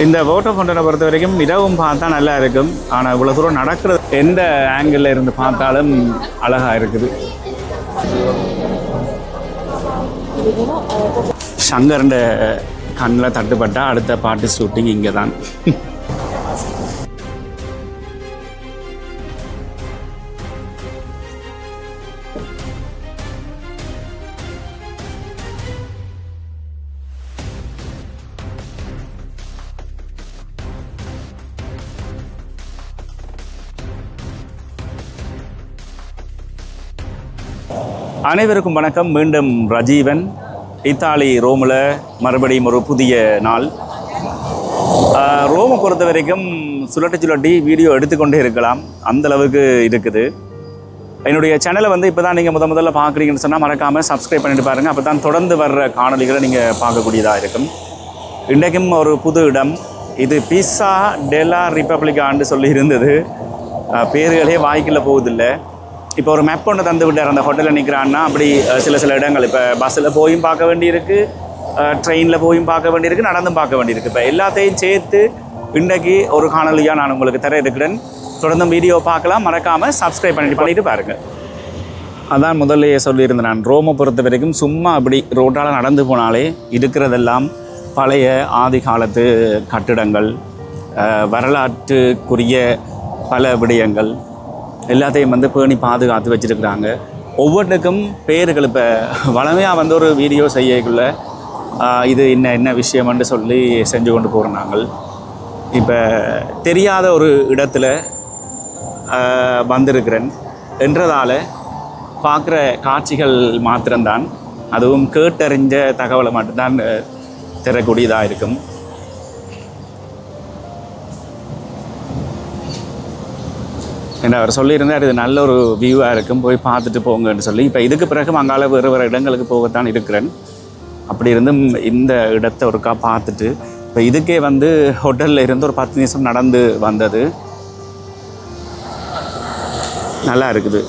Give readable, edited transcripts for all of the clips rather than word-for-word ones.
இந்த வாட்டர் ஃபவுண்டனை பொறுத்த வரைக்கும் இரவும் பார்த்தா நல்லா இருக்கும். ஆனால் இவ்வளோ தூரம் நடக்கிறது எந்த ஆங்கிளில் இருந்து பார்த்தாலும் அழகாக இருக்குது. சங்கர்ன்ற கண்ணில் தட்டுப்பட்டால் அடுத்த பாட்டு ஷூட்டிங் இங்கே தான். அனைவருக்கும் வணக்கம். மீண்டும் ரஜீவன். இத்தாலி ரோமில் மறுபடியும் ஒரு புதிய நாள். ரோமை பொறுத்த வரைக்கும் சுழட்டி வீடியோ எடுத்துக்கொண்டே இருக்கலாம், அந்தளவுக்கு இருக்குது. என்னுடைய சேனலை இப்போ தான் நீங்கள் முதல்ல பார்க்குறீங்கன்னு சொன்னால் மறக்காமல் சப்ஸ்கிரைப் பண்ணிட்டு பாருங்கள். அப்போ தான் தொடர்ந்து வர்ற காணொலிகளை நீங்கள் பார்க்கக்கூடியதாக இருக்கும். இன்றைக்கும் ஒரு புது இடம். இது பீஸா டெல்லா ரிப்பப்ளிகான்னு சொல்லி இருந்தது. பேர்களே வாய்க்கில் போகுதில்லை. இப்போ ஒரு மேப் ஒன்று தந்து விட்டார். அந்த ஹோட்டலில் நிற்கிறான்னா அப்படி சில இடங்கள் இப்போ பஸ்ஸில் போயும் பார்க்க வேண்டியிருக்கு, ட்ரெயினில் போயும் பார்க்க வேண்டியிருக்கு, நடந்தும் பார்க்க வேண்டியிருக்கு. இப்போ எல்லாத்தையும் சேர்த்து இன்றைக்கு ஒரு காணொலியாக நான் உங்களுக்கு தர இருக்கிறேன். தொடர்ந்து வீடியோ பார்க்கலாம். மறக்காமல் சப்ஸ்கிரைப் பண்ணிட்டு பாருங்கள். அதான் முதல்லையே சொல்லியிருந்தேன். நான் ரோமை பொறுத்த வரைக்கும் சும்மா அப்படி ரோட்டால் நடந்து போனாலே இருக்கிறதெல்லாம் பழைய ஆதி காலத்து கட்டிடங்கள், வரலாற்றுக்குரிய பல விடயங்கள் எல்லாத்தையும் பேணி பாதுகாத்து வச்சுருக்குறாங்க. ஒவ்வொன்றுக்கும் பேர்கள் இப்போ வளமையாக ஒரு வீடியோ செய்யக்குள்ள இது என்ன விஷயம்னு சொல்லி செஞ்சு கொண்டு போகிறோம். நாங்கள் இப்போ தெரியாத ஒரு இடத்துல வந்திருக்கிறேன் என்றதால் பார்க்குற காட்சிகள் மாத்திரம்தான், அதுவும் கேட்டறிஞ்ச தகவலை மட்டும்தான் தரக்கூடியதாக இருக்கும். என்ன அவர் சொல்லியிருந்தார், இது நல்ல ஒரு வியூவாக இருக்கும், போய் பார்த்துட்டு போங்கன்னு சொல்லி. இப்போ இதுக்கு பிறகு அங்கால வேறு இடங்களுக்கு போகத்தான் இருக்கிறேன். அப்படி இருந்தும் இந்த இடத்தை ஒருக்கா பார்த்துட்டு இப்போ இதுக்கே ஹோட்டலில் இருந்து ஒரு 10 நிமிஷம் நடந்து வந்தது. நல்லா இருக்குது.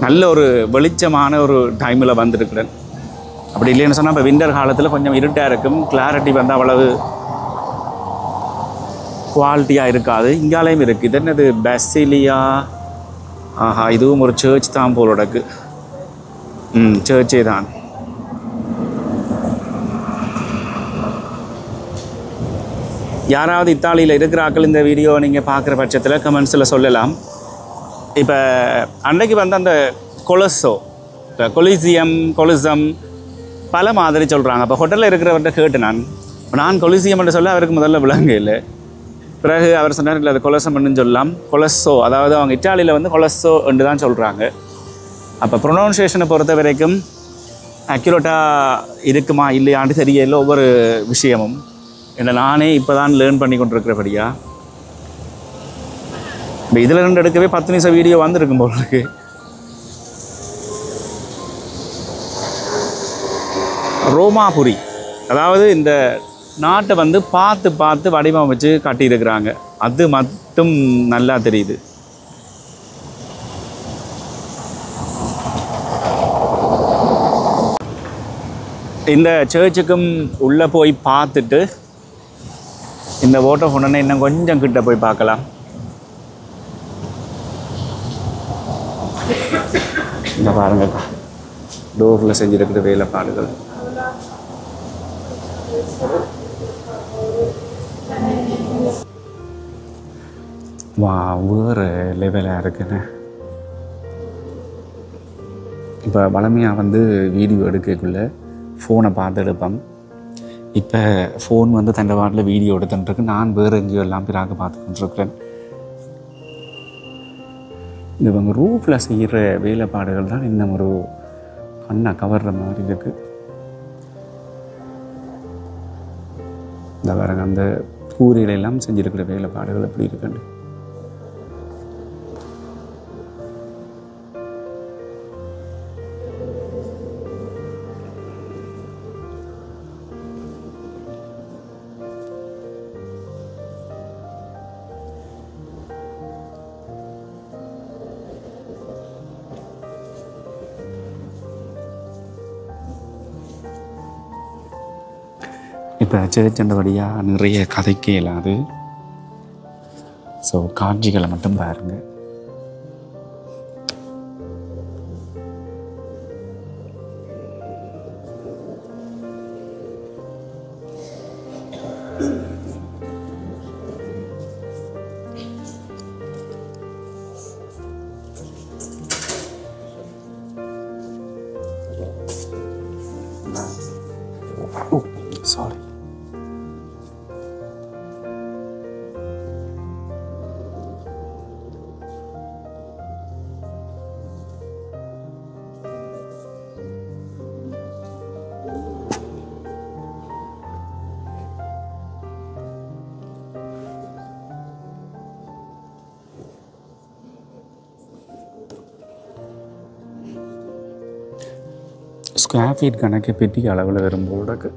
நல்ல ஒரு வெளிச்சமான ஒரு டைமில் வந்திருக்கிறேன். அப்படி இல்லைன்னு சொன்னால் இப்போ விண்டர் காலத்தில் கொஞ்சம் இருட்டாக இருக்கும், கிளாரிட்டி அவ்வளவு குவாலிட்டியாக இருக்காது. இங்காலையும் இருக்குது. இது என்னது, பெசிலியா? ஆஹா, இதுவும் ஒரு சர்ச் தான் போலோடக்கு. சர்ச்சே தான். யாராவது இத்தாலியில் இருக்கிற ஆக்கள் இந்த வீடியோ நீங்கள் பார்க்குற பட்சத்தில் கமெண்ட்ஸில் சொல்லலாம். இப்போ அன்றைக்கு அந்த கொலசோ, இப்போ கொலிசியம் பல மாதிரி சொல்கிறாங்க. இப்போ ஹோட்டலில் இருக்கிறவர்கிட்ட கேட்டு நான் கொலிசியம்னு சொல்ல அவருக்கு முதல்ல விளங்க இல்லை. பிறகு அவர் சொன்னார், இல்லை அது கொலசம்னு சொல்லலாம், கொலசோ. அதாவது அவங்க இட்டாலியில் கொலசோ என்று தான் சொல்கிறாங்க. அப்போ ப்ரொனவுன்சியேஷனை பொறுத்த வரைக்கும் அக்யூரேட்டாக இருக்குமா இல்லையான்னு தெரியல ஒவ்வொரு விஷயமும். ஏன்னா நானே இப்போ தான் லேர்ன் பண்ணி கொண்டிருக்கிறபடியா. இப்போ இதில் 2 எடுக்கவே 10 நிமிஷம் வீடியோ வந்திருக்கும் போல இருக்கு. ரோமாபுரி, அதாவது இந்த நாட்டை பார்த்து வடிவமைச்சு கட்டியிருக்கிறாங்க. அது மட்டும் நல்லா தெரியுது. இந்த சர்ச்சுக்கும் உள்ளே போய் பார்த்துட்டு இந்த வாட்டர் ஃபவுண்டனை இன்னும் கொஞ்சம் கிட்ட போய் பார்க்கலாம். இந்த பாருங்க, டோரில் செஞ்சுருக்கிற வேலைப்பாடுகள். வா, வேறு லெவலாக இருக்குன்னு. இப்போ வளமையாக வீடியோ எடுக்கக்குள்ளே ஃபோனை பார்த்து எடுப்பேன். இப்போ ஃபோன் தண்டை வாட்டில் வீடியோ எடுத்துட்டுருக்கு. நான் வேறு எங்கேயோ எல்லாம் பிறாக பார்த்துக்கிட்டுருக்கிறேன். இவங்க ரூஃபில் செய்கிற வேலைப்பாடுகள் தான் இன்னும் ஒரு கண்ணை கவர்ற மாதிரி இருக்குது. இந்த பாருங்க, அந்த கூரையிலெல்லாம் செஞ்சுருக்கிற வேலைப்பாடுகள் எப்படி இருக்குன்னு. இப்போ சேர்ச்சண்டபடியாக நிறைய கதைக்கே இல்லாது. ஸோ காட்சிகளை மட்டும் பாருங்கள். Sorry. ஸ்கொயர் ஃபீட் கணக்கு பெரிய அளவில் வரும்போது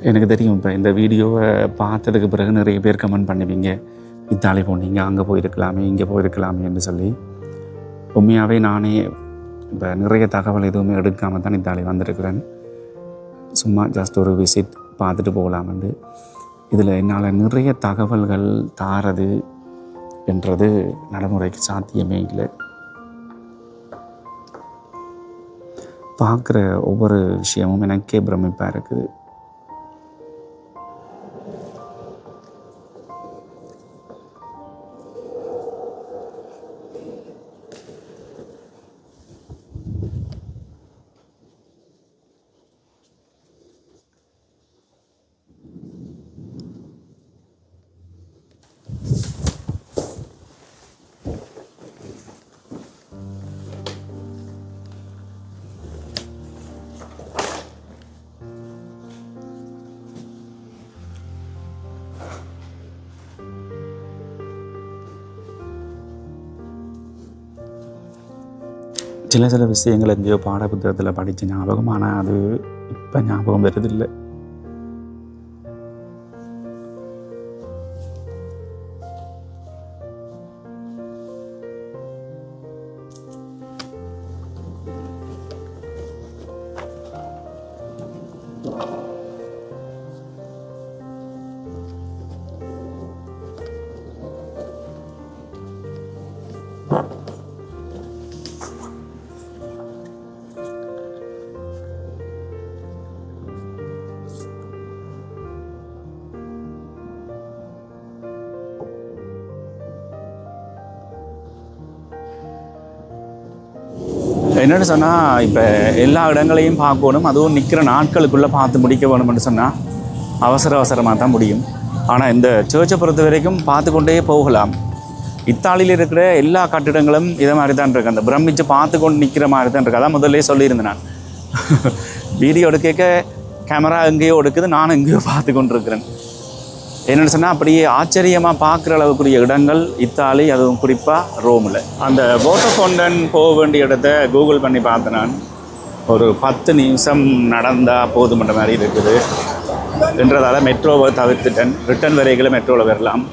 எனக்கு தெரியும். இப்போ இந்த வீடியோவை பார்த்ததுக்கு பிறகு நிறைய பேர் கமெண்ட் பண்ணுவீங்க, இத்தாலி போனீங்க, அங்கே போயிருக்கலாமே, இங்கே போயிருக்கலாமேன்னு சொல்லி. உண்மையாகவே நானே இப்போ நிறைய தகவல் எதுவுமே எடுக்காமல் தான் இத்தாலி வந்திருக்கிறேன். சும்மா ஜஸ்ட் ஒரு விசிட் பார்த்துட்டு போகலாமென்று. இதில் என்னால் நிறைய தகவல்கள் தாரது என்றது நடைமுறைக்கு சாத்தியமே இல்லை. பார்க்குற ஒவ்வொரு விஷயமும் எனக்கே பிரமிப்பாக இருக்குது. சில விஷயங்கள் எங்கேயோ பாட புத்தகத்தில் படித்த ஞாபகம், ஆனால் அது இப்போ ஞாபகம் வருதில்லை. என்னென்னு சொன்னால், இப்போ எல்லா இடங்களையும் பார்க்கணும், அதுவும் நிற்கிற நாட்களுக்குள்ளே பார்த்து முடிக்க வேணும்னு சொன்னால் அவசரமாக தான் முடியும். ஆனால் இந்த சர்ச்சை பொறுத்த வரைக்கும் பார்த்து கொண்டே போகலாம். இத்தாலியில் இருக்கிற எல்லா கட்டிடங்களும் இதை மாதிரி தான் இருக்குது. அந்த பிரமிச்சு பார்த்து கொண்டு நிற்கிற மாதிரி தான் இருக்குது. அதான் முதல்ல சொல்லியிருந்தேன் நான். வீடியோ எடுக்க கேமரா எங்கேயோ எடுக்குது, நானும் எங்கேயோ பார்த்து கொண்டு இருக்கிறேன். என்னென்னு சொன்னால், அப்படியே ஆச்சரியமாக பார்க்குற அளவுக்குரிய இடங்கள் இத்தாலி, அதுவும் குறிப்பாக ரோமில். அந்த வாட்டர் ஃபவுண்டன் போக வேண்டிய இடத்த கூகுள் பண்ணி பார்த்தேன் நான். ஒரு 10 நிமிஷம் நடந்தால் போதுமன்ற மாதிரி இருக்குது என்றதால் மெட்ரோவை தவிர்த்துட்டேன். ரிட்டன் வரைகளை மெட்ரோவில் வரலாம்.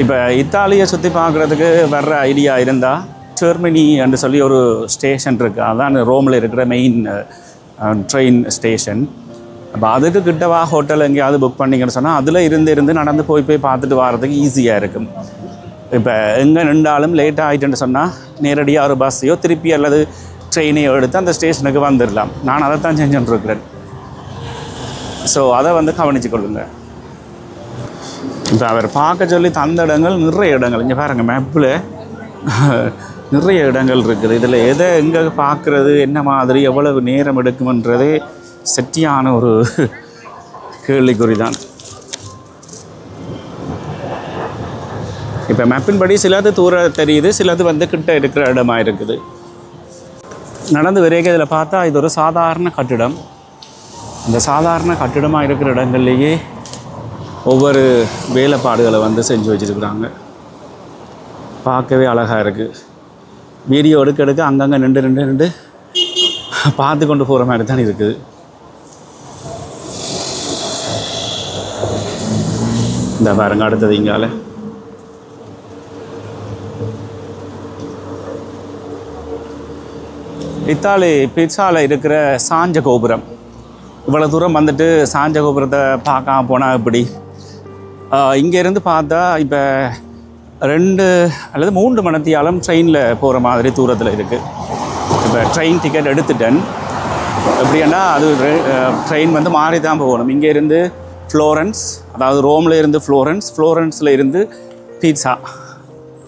இப்போ இத்தாலியை சுற்றி பார்க்குறதுக்கு வர்ற ஐடியா இருந்தால், டெர்மினி என்று சொல்லி ஒரு ஸ்டேஷன் இருக்குது. அதான் ரோமில் இருக்கிற மெயின் ட்ரெயின் ஸ்டேஷன். அப்போ அதுக்கு கிட்டவா ஹோட்டல் எங்கேயாவது புக் பண்ணிங்கன்னு சொன்னால், அதில் இருந்து நடந்து போய் பார்த்துட்டு வர்றதுக்கு ஈஸியாக இருக்கும். இப்போ எங்கே நின்றாலும் லேட் ஆகிட்டுன்னு சொன்னால், நேரடியாக ஒரு பஸ்ஸையோ திருப்பி அல்லது ட்ரெயினையோ எடுத்து அந்த ஸ்டேஷனுக்கு வந்துடலாம். நான் அதை தான் செஞ்சுட்டுருக்கிறேன். ஸோ அதை கவனித்து கொள்ளுங்கள். இப்போ அவர் பார்க்க சொல்லி தந்த இடங்கள் நிறைய இடங்கள், இங்கே பாருங்கள் மேப்பில் நிறைய இடங்கள் இருக்குது. இதில் எதை எங்கே பார்க்குறது, என்ன மாதிரி, எவ்வளவு நேரம் எடுக்கும்ன்றதே சட்டியான ஒரு கேள்விக்குறி தான். இப்போ மேப்பின்படி சிலது தூர தெரியுது, சிலது கிட்ட இருக்கிற இடமா இருக்குது. நடந்து வரைக்கும் இதில் பார்த்தா இது ஒரு சாதாரண கட்டிடம். அந்த சாதாரண கட்டிடமாக இருக்கிற இடங்கள்லேயே ஒவ்வொரு வேலைப்பாடுகளை செஞ்சு வச்சுருக்குறாங்க. பார்க்கவே அழகாக இருக்குது. வீடியோ எடுக்க அங்கங்கே நின்று பார்த்து கொண்டு போகிற மாதிரி தான் இருக்குது. இந்த பாருங்க அடுத்தது இங்கால இத்தாலி பிட்சாவில் இருக்கிற சாஞ்ச கோபுரம். இவ்வளோ தூரம் வந்துட்டு சாஞ்ச கோபுரத்தை பார்க்காம போனால் இப்படி இங்கேருந்து பார்த்தா இப்போ 2 அல்லது 3 மணித்தியாலம் ட்ரெயினில் போகிற மாதிரி தூரத்தில் இருக்குது. இப்போ ட்ரெயின் டிக்கெட் எடுத்துட்டேன். எப்படின்னா அது ட்ரெயின் வந்து மாறி தான் போகணும். இங்கேருந்து ஃப்ளோரன்ஸ், அதாவது ரோமில் இருந்து ஃப்ளோரன்ஸில் இருந்து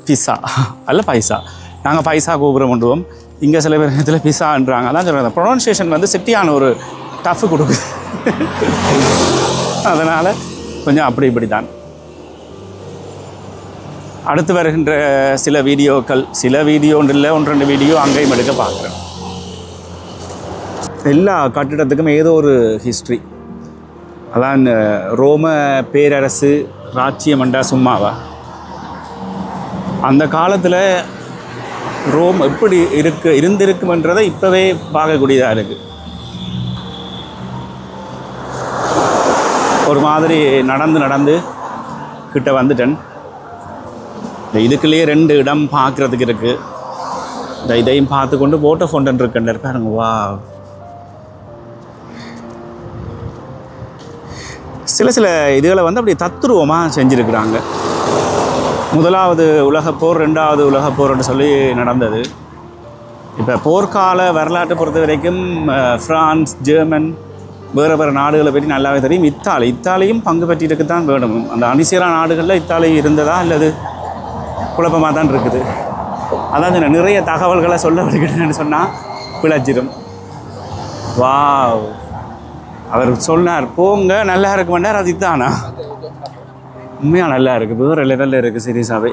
பிசா அல்ல பைசா. நாங்கள் பைசா கோபுரம் கொண்டுவோம். இங்கே சில பேர் இதில் பிசான்றாங்க. அதான் சொல்கிறாங்க, ப்ரொனன்சியேஷன் வந்து சிட்டியான ஒரு டஃப்பு கொடுக்குது. அதனால் கொஞ்சம் அப்படி இப்படி தான். அடுத்து வருகின்ற சில வீடியோன்னு இல்லை 1-2 வீடியோ அங்கேயும் எடுக்க பார்க்குறேன். எல்லா கட்டிடத்துக்கும் ஏதோ ஒரு ஹிஸ்ட்ரி. அதான் ரோம பேரரசு ராச்சியமண்டா சும்மாவா? அந்த காலத்தில் ரோம் எப்படி இருந்திருக்குமென்றதை இப்போவே பார்க்கக்கூடியதாக இருக்குது. ஒரு மாதிரி நடந்து கிட்ட வந்துட்டேன். இதுக்குள்ளேயே 2 இடம் பார்க்குறதுக்கு இருக்குது. இதையும் பார்த்து கொண்டு வாட்டர் ஃபவுண்டன் இருக்குன்னு பாருங்க. வா, சில இதுகளை வந்து அப்படி தத்துருவமாக செஞ்சுருக்குறாங்க. 1வது உலகப்போர் 2வது உலகப்போர்னு சொல்லி நடந்தது. இப்போ போர்க்கால வரலாற்றை பொறுத்த வரைக்கும் ஃப்ரான்ஸ், ஜெர்மன், வேறு நாடுகளை பற்றி நல்லாவே தெரியும். இத்தாலியும் பங்கு பற்றிட்டு தான் வேணும். அந்த அணிசேரா நாடுகளில் இத்தாலி இருந்ததா அல்லது குழப்பமாக தான் இருக்குது. அதான் நிறைய தகவல்களை சொல்ல வருகிறேன்னு சொன்னால் பிழைச்சிடும். வா, அவர் சொன்னார் போங்க நல்லா இருக்க மாட்டார். அது இதுதானா? உண்மையாக நல்லா இருக்குது. வேறு லெவலில் இருக்குது. சீரியஸாகவே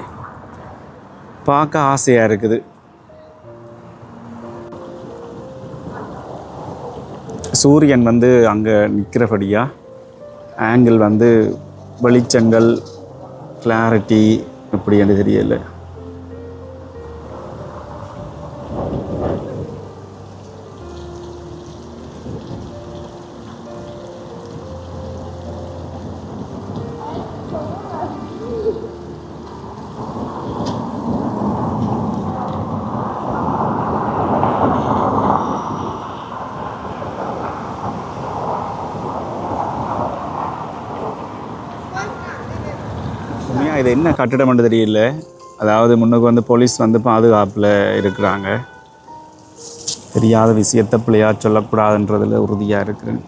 பார்க்க ஆசையாக இருக்குது. சூரியன் வந்து அங்கே நிற்கிறபடியாக ஆங்கிள் வந்து வெளிச்சங்கள் கிளாரிட்டி எப்படி என்று தெரியல. இது என்ன கட்டிடம்னு தெரியல. அதாவது முன்னுக்கு வந்து போலீஸ் வந்து பாதுகாப்பில் இருக்கிறாங்க. தெரியாத விஷயத்தை பிள்ளையா சொல்லக்கூடாதுன்றதில் உறுதியாக இருக்கிறேன்.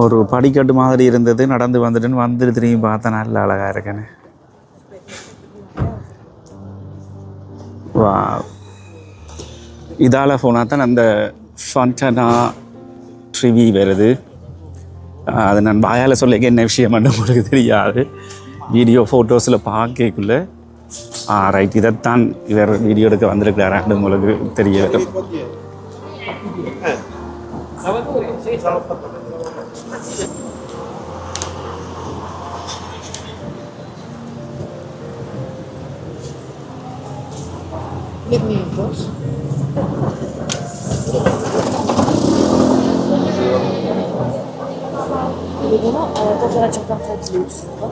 ஒரு படிக்கட்டு மாதிரி இருந்தது. நடந்து வந்துட்டு திரும்பி பார்த்தா நல்ல அழகாக இருக்கேன்னு. வா, இதால் போனால் தான் அந்த ஃபாண்டனா ட்ரிவி வருது. அது நான் வாயால் சொல்லிக்க என்ன விஷயம் உங்களுக்கு தெரியாது. வீடியோ ஃபோட்டோஸில் பார்க்கக்குள்ளே ரைட் இதைத்தான் இவர் வீடியோ எடுக்க வந்திருக்கிறாரு உங்களுக்கு தெரிய வரும். Temperature perfectly super.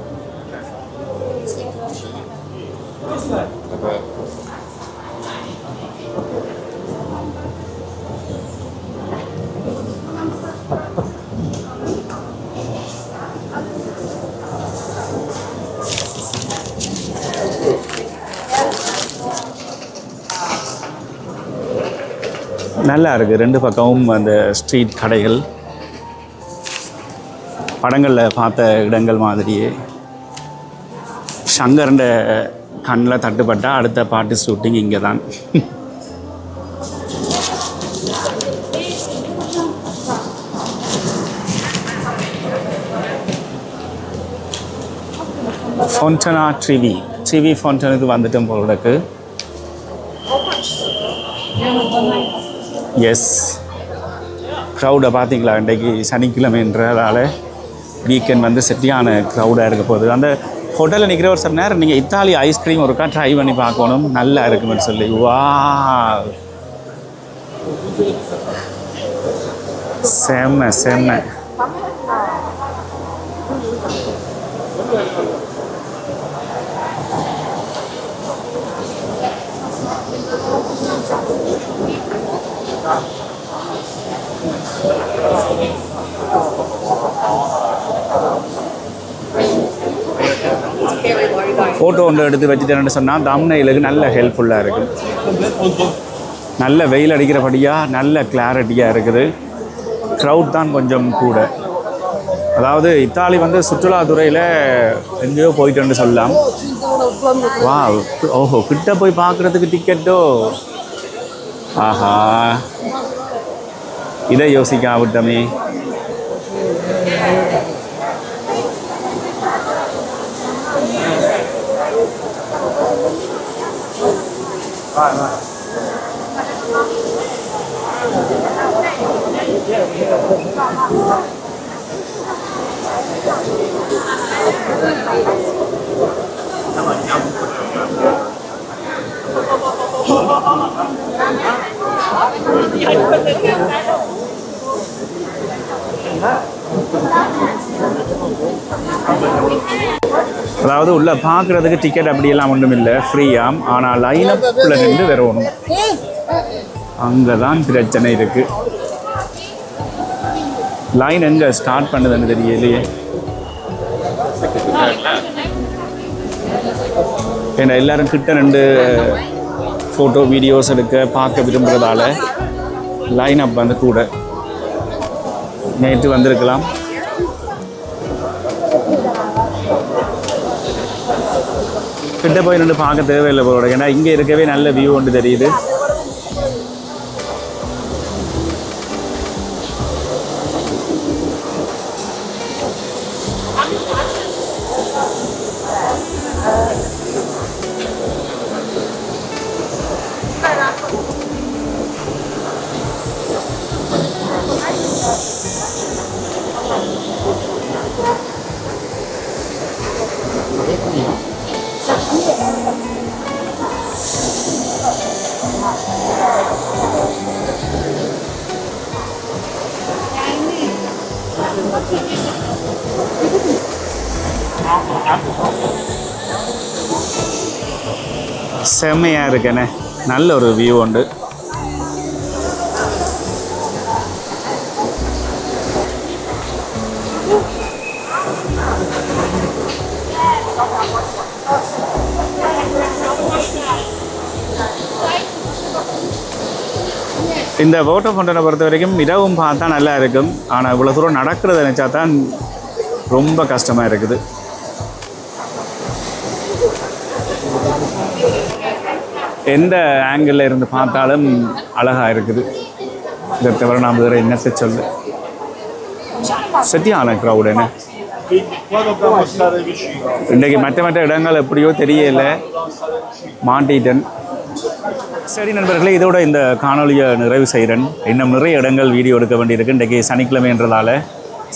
நல்லா இருக்குது. 2 பக்கமும் அந்த ஸ்ட்ரீட் கடைகள் படங்களில் பார்த்த இடங்கள் மாதிரியே. ஷங்கர்ன்ற கண்ணில் தட்டுப்பட்டால் அடுத்த பாட்டு ஷூட்டிங் இங்கே தான். ஃபவுண்டனா ட்ரிவி ஃபவுண்டனுக்கு வந்துட்டோம் போலக்கு. எஸ், க்ரௌடை பார்த்தீங்களா, இன்றைக்கு சனிக்கிழமைன்றதால வீக்கெண்ட் வந்து சரியான க்ரௌடாக இருக்க போகுது. அந்த ஹோட்டலில் நிற்கிற ஒரு சில நேரம் நீங்கள் இத்தாலி ஐஸ்கிரீம் ஒருக்கா ட்ரை பண்ணி பார்க்கணும், நல்லா இருக்குமென்னு சொல்லி. வா, செம்ம செம்ம. ஃபோட்டோ ஒன்று எடுத்து வச்சுட்டேன்னு சொன்னால் தம்ப்நெயிலுக்கு நல்ல ஹெல்ப்ஃபுல்லாக இருக்குது. நல்ல வெயில் அடிக்கிறபடியாக நல்ல கிளாரிட்டியாக இருக்குது. க்ரௌட் தான் கொஞ்சம் கூட. அதாவது இத்தாலி வந்து சுற்றுலாத்துறையில் எங்கேயோ போயிட்டுன்னு சொல்லலாம். வா, ஓஹோ, கிட்ட போய் பார்க்குறதுக்கு டிக்கெட்டோ, ஆஹா, இதை யோசிக்க விட்டமே. அதாவது உள்ள பார்க்குறதுக்கு டிக்கெட் அப்படியெல்லாம் ஒன்றும் இல்லை, ஃப்ரீயாம். ஆனால் லைனப்பில் நின்று வரணும், அங்கே தான் பிரச்சனை இருக்குது. லைன் எங்கே ஸ்டார்ட் பண்ணுதுன்னு தெரியலையே. ஏன்னா எல்லோரும் கிட்ட நின்று ஃபோட்டோ வீடியோஸ் எடுக்க பார்க்க விரும்புகிறதால லைன் அப் வந்து கூட. நேற்று வந்திருக்கலாம். கிட்ட போய் நின்று பார்க்க தேவையில்லை போல, ஏன்னா இங்கே இருக்கவே நல்ல வியூ ஒன்று தெரியுது. செம்மையாக இருக்குண்ணே, நல்ல ஒரு வியூ உண்டு. இந்த போட்டோ ஃபவுண்டனை பொறுத்த வரைக்கும் இரவும் பார்த்தா நல்லா இருக்கும். ஆனால் இவ்வளோ தூரம் நடக்கிறத நினச்சா தான் ரொம்ப கஷ்டமாக இருக்குது. எந்த ஆங்கிளில் இருந்து பார்த்தாலும் அழகாக இருக்குது. இதை தவிர நாம் வேறு என்னத்தை சொல்லு, சரியான க்ரௌட். என்ன இன்றைக்கு மற்ற இடங்கள் எப்படியோ தெரியல, மாட்டிட்டன். சரி நண்பர்களே, இதோட இந்த காணொலியை நிறைவு செய்கிறேன். இன்னும் நிறைய இடங்கள் வீடியோ எடுக்க வேண்டியிருக்கு. இன்றைக்கி சனிக்கிழமைன்றதால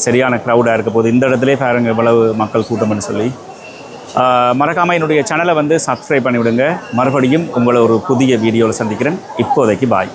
சரியான க்ரௌடாக இருக்க போகுது. இந்த இடத்துல பாருங்கள் இவ்வளவு மக்கள் கூட்டம்னு சொல்லி. மறக்காமல் என்னுடைய சேனலை வந்து சப்ஸ்கிரைப் பண்ணிவிடுங்க. மறுபடியும் உங்களை ஒரு புதிய வீடியோவில் சந்திக்கிறேன். இப்போதைக்கு பாய்.